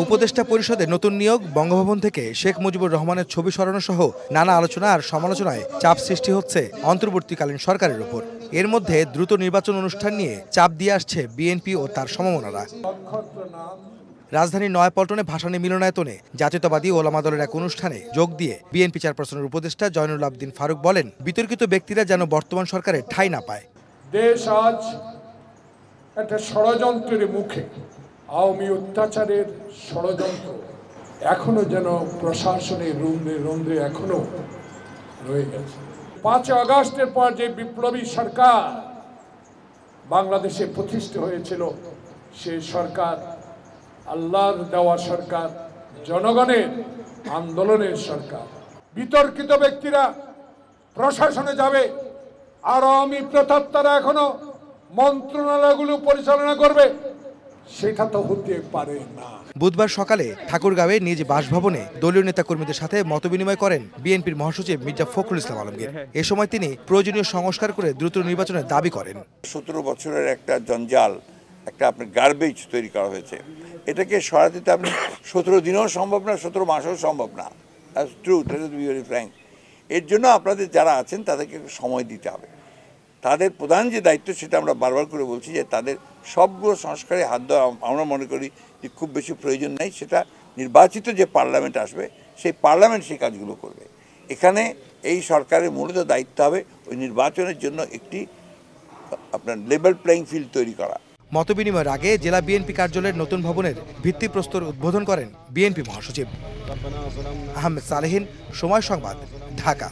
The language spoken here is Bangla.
উপদেষ্টা পরিষদের নতুন নিয়োগ, বঙ্গভবন থেকে শেখ মুজিবুর রহমানের ছবি সরানো সহ নানা আলোচনা আর সমালোচনায় চাপ সৃষ্টি হচ্ছে অন্তর্বর্তীকালীন সরকারের উপর। এর মধ্যে দ্রুত নির্বাচন অনুষ্ঠান নিয়ে চাপ দিয়ে আসছে বিএনপি ও তার সমমনারা। রাজধানীর নয়াপল্টনে ভাসানী মিলনায়তনে জাতীয়তাবাদী ওলামা দলের এক অনুষ্ঠানে যোগ দিয়ে বিএনপি চেয়ারপারসনের উপদেষ্টা জয়নুল আবদিন ফারুক বলেন, বিতর্কিত ব্যক্তিরা যেন বর্তমান সরকারের ঠাঁই না পায়। দেশ আজ একটা ষড়যন্ত্রের মুখে, আওয়ামী অত্যাচারের ষড়যন্ত্র এখনো যেন প্রশাসনের রন্ধ্রে এখনো রয়ে গেছে। 5 আগস্টের পর যে বিপ্লবী সরকার বাংলাদেশে প্রতিষ্ঠিত হয়েছিল, সেই সরকার আল্লাহর দেওয়া সরকার, জনগণের আন্দোলনের সরকার। বিতর্কিত ব্যক্তিরা প্রশাসনে যাবে আর আওয়ামী প্রেতাত্মারা এখনো মন্ত্রণালয়গুলো পরিচালনা করবে, সেটা তো হতে পারে না। বুধবার সকালে ঠাকুরগাঁওয়ে নিজ বাসভবনে দলীয় নেতাকর্মীদের সাথে মতবিনিময় করেন বিএনপির মহাসচিব মির্জা ফখরুল ইসলাম আলমগীর। এ সময় তিনি প্রয়োজনীয় সংস্কার করে দ্রুত নির্বাচনের দাবি করেন। 17 বছরের একটা জঞ্জাল, একটা আপনার গার্বেজ তৈরি করা হয়েছে, এটাকে সরাতে আপনি 17 দিনেও সম্ভব না, 17 মাসেও সম্ভব না। এর জন্য আপনাদের যারা আছেন তাদেরকে সময় দিতে হবে। তাদের প্রধান যে দায়িত্ব, সেটা আমরা বারবার করে বলছি যে তাদের সবগুলো সংস্কারে হাত দেওয়া আমরা মনে করি যে খুব বেশি প্রয়োজন নেই। সেটা নির্বাচিত যে পার্লামেন্ট আসবে, সেই পার্লামেন্ট সেই কাজগুলো করবে। এখানে এই সরকারের মূলত দায়িত্ব হবে ওই নির্বাচনের জন্য একটি আপনার লেভেল প্লেইং ফিল্ড তৈরি করা। মতবিনিময়ের আগে জেলা বিএনপি কার্যালয়ের নতুন ভবনের ভিত্তিপ্রস্তর উদ্বোধন করেন বিএনপি মহাসচিব। আহমেদ সালেহীন, সময় সংবাদ, ঢাকা।